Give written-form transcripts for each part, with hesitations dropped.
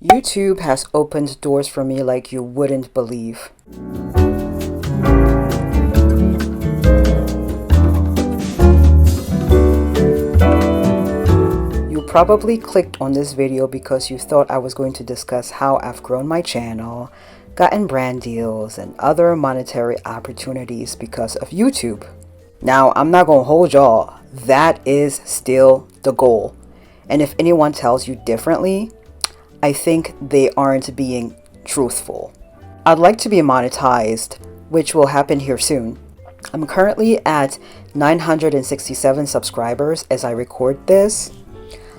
YouTube has opened doors for me like you wouldn't believe. You probably clicked on this video because you thought I was going to discuss how I've grown my channel, gotten brand deals, and other monetary opportunities because of YouTube. Now, I'm not gonna hold y'all. That is still the goal. And if anyone tells you differently, I think they aren't being truthful. I'd like to be monetized, which will happen here soon. I'm currently at 967 subscribers as I record this.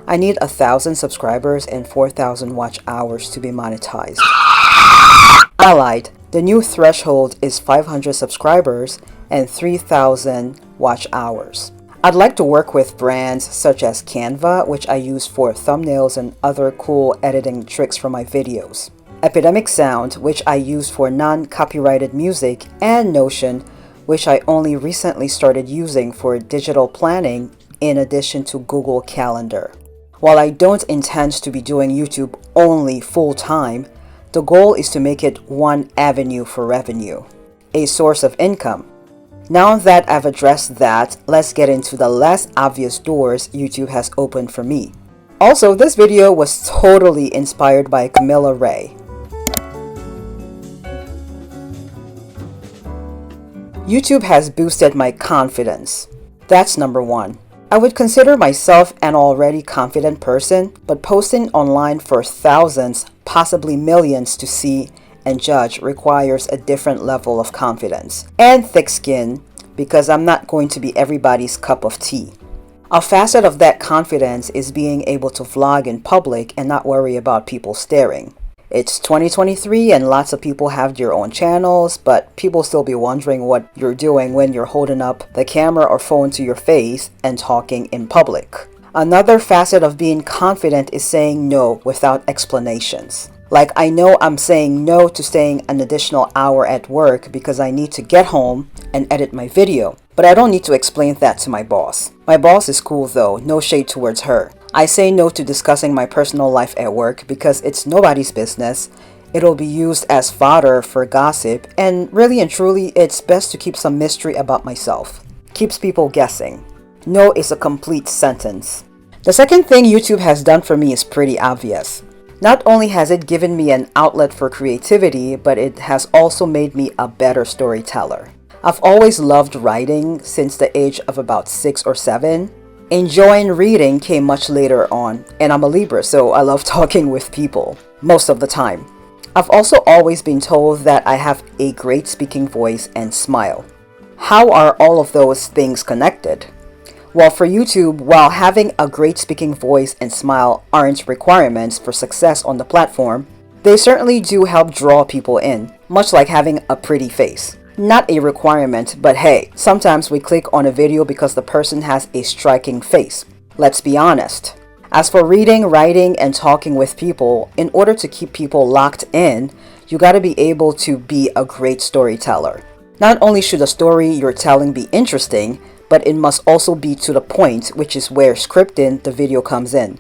I need 1,000 subscribers and 4,000 watch hours to be monetized. Allied, the new threshold is 500 subscribers and 3,000 watch hours. I'd like to work with brands such as Canva, which I use for thumbnails and other cool editing tricks for my videos. Epidemic Sound, which I use for non-copyrighted music, and Notion, which I only recently started using for digital planning in addition to Google Calendar. While I don't intend to be doing YouTube only full-time, the goal is to make it one avenue for revenue, a source of income. Now that I've addressed that, let's get into the less obvious doors YouTube has opened for me. Also, this video was totally inspired by Camilla Ray. YouTube has boosted my confidence. That's number one. I would consider myself an already confident person, but posting online for thousands, possibly millions to see and judge requires a different level of confidence and thick skin, because I'm not going to be everybody's cup of tea. A facet of that confidence is being able to vlog in public and not worry about people staring. It's 2023 and lots of people have their own channels, but people still be wondering what you're doing when you're holding up the camera or phone to your face and talking in public. Another facet of being confident is saying no without explanations. Like, I know I'm saying no to staying an additional hour at work because I need to get home and edit my video, but I don't need to explain that to my boss. My boss is cool though, no shade towards her. I say no to discussing my personal life at work because it's nobody's business. It'll be used as fodder for gossip, and really and truly, it's best to keep some mystery about myself. Keeps people guessing. No is a complete sentence. The second thing YouTube has done for me is pretty obvious. Not only has it given me an outlet for creativity, but it has also made me a better storyteller. I've always loved writing since the age of about 6 or 7. Enjoying reading came much later on, and I'm a Libra, so I love talking with people most of the time. I've also always been told that I have a great speaking voice and smile. How are all of those things connected? Well, for YouTube, while having a great speaking voice and smile aren't requirements for success on the platform, they certainly do help draw people in, much like having a pretty face. Not a requirement, but hey, sometimes we click on a video because the person has a striking face. Let's be honest. As for reading, writing, and talking with people, in order to keep people locked in, you gotta be able to be a great storyteller. Not only should the story you're telling be interesting, but it must also be to the point, which is where scripting the video comes in.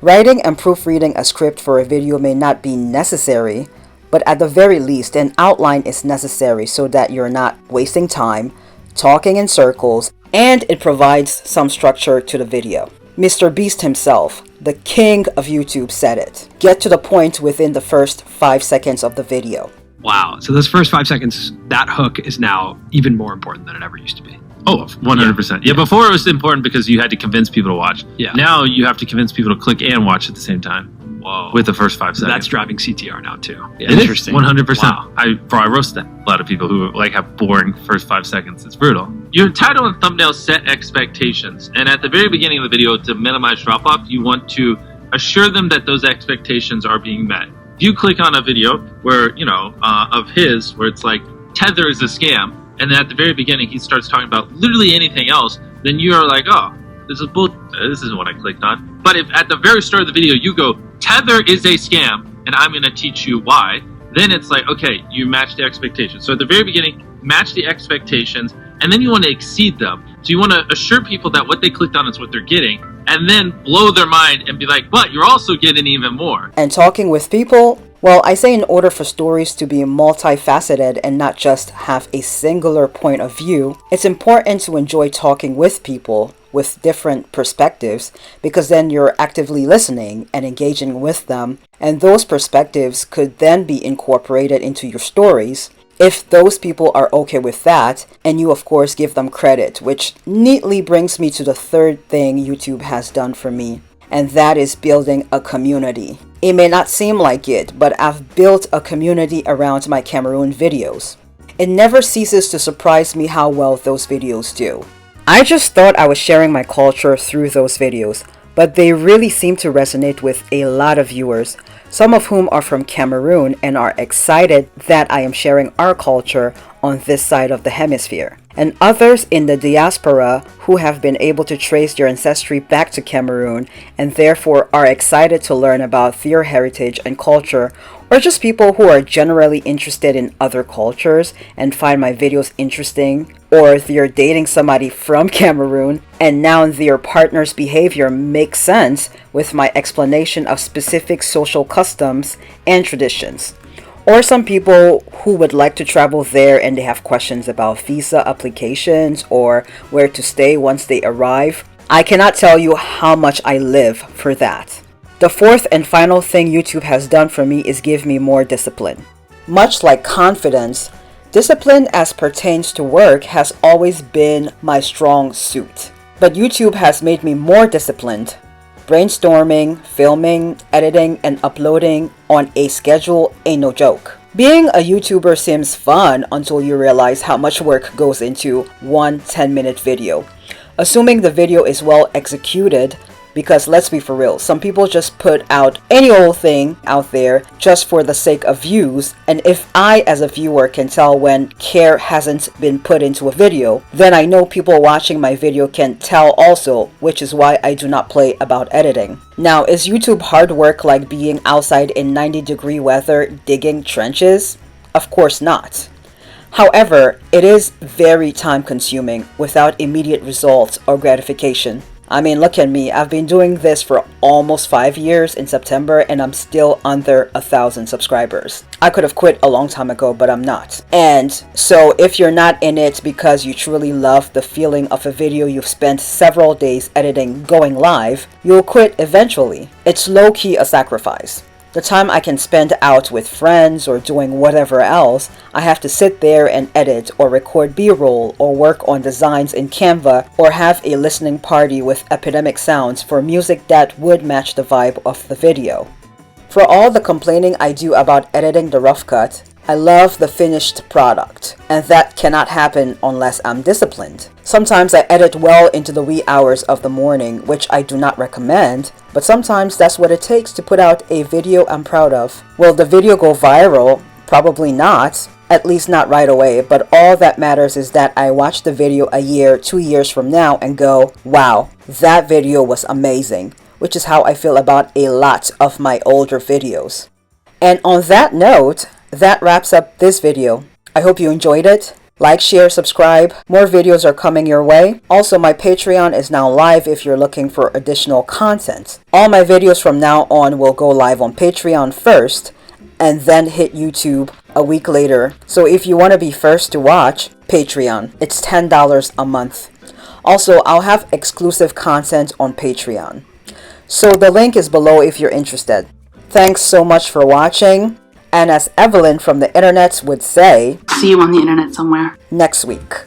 Writing and proofreading a script for a video may not be necessary, but at the very least, an outline is necessary so that you're not wasting time, talking in circles, and it provides some structure to the video. Mr. Beast himself, the king of YouTube, said it. Get to the point within the first 5 seconds of the video. Wow, so those first 5 seconds, that hook is now even more important than it ever used to be. Oh, 100%. Yeah, before it was important because you had to convince people to watch. Yeah. Now you have to convince people to click and watch at the same time. Whoa. With the first 5 seconds. That's driving CTR now too. Yeah. It Interesting. is 100%. Wow. I roast that. A lot of people who like have boring first 5 seconds. It's brutal. Your title and thumbnail set expectations, and at the very beginning of the video, to minimize drop-off, you want to assure them that those expectations are being met. If you click on a video where, of his, where it's like, Tether is a scam, and then at the very beginning he starts talking about literally anything else, then you are like, oh, this isn't what I clicked on. But if at the very start of the video you go, Tether is a scam, and I'm going to teach you why, then it's like, okay, you match the expectations. So at the very beginning, match the expectations, and then you want to exceed them. So you want to assure people that what they clicked on is what they're getting, and then blow their mind and be like, but you're also getting even more. And talking with people, well, I say in order for stories to be multifaceted and not just have a singular point of view, it's important to enjoy talking with people with different perspectives, because then you're actively listening and engaging with them, and those perspectives could then be incorporated into your stories if those people are okay with that, and you of course give them credit, which neatly brings me to the third thing YouTube has done for me, and that is building a community. It may not seem like it, but I've built a community around my Cameroon videos. It never ceases to surprise me how well those videos do. I just thought I was sharing my culture through those videos, but they really seem to resonate with a lot of viewers, some of whom are from Cameroon and are excited that I am sharing our culture on this side of the hemisphere, and others in the diaspora who have been able to trace their ancestry back to Cameroon and therefore are excited to learn about their heritage and culture, or just people who are generally interested in other cultures and find my videos interesting, or they're dating somebody from Cameroon and now their partner's behavior makes sense with my explanation of specific social customs and traditions. Or some people who would like to travel there and they have questions about visa applications or where to stay once they arrive. I cannot tell you how much I live for that. The fourth and final thing YouTube has done for me is give me more discipline. Much like confidence, discipline as pertains to work has always been my strong suit. But YouTube has made me more disciplined. Brainstorming, filming, editing, and uploading on a schedule ain't no joke. Being a YouTuber seems fun until you realize how much work goes into one 10-minute video. Assuming the video is well executed, because let's be for real, some people just put out any old thing out there just for the sake of views, and if I as a viewer can tell when care hasn't been put into a video, then I know people watching my video can tell also, which is why I do not play about editing. Now, is YouTube hard work like being outside in 90-degree weather digging trenches? Of course not. However, it is very time-consuming without immediate results or gratification. I mean, look at me. I've been doing this for almost 5 years in September and I'm still under 1,000 subscribers. I could have quit a long time ago, but I'm not. And so if you're not in it because you truly love the feeling of a video you've spent several days editing going live, you'll quit eventually. It's low-key a sacrifice. The time I can spend out with friends or doing whatever else, I have to sit there and edit or record B-roll or work on designs in Canva or have a listening party with epidemic sounds for music that would match the vibe of the video. For all the complaining I do about editing the rough cut, I love the finished product, and that cannot happen unless I'm disciplined. Sometimes I edit well into the wee hours of the morning, which I do not recommend, but sometimes that's what it takes to put out a video I'm proud of. Will the video go viral? Probably not, at least not right away, but all that matters is that I watch the video a year, 2 years from now and go, wow, that video was amazing, which is how I feel about a lot of my older videos. And on that note, that wraps up this video. I hope you enjoyed it. Like, share, subscribe. More videos are coming your way. Also, my Patreon is now live if you're looking for additional content. All my videos from now on will go live on Patreon first and then hit YouTube a week later. So if you want to be first to watch, Patreon. It's $10 a month. Also, I'll have exclusive content on Patreon. So the link is below if you're interested. Thanks so much for watching. And as Evelyn from the internet would say, see you on the internet somewhere next week.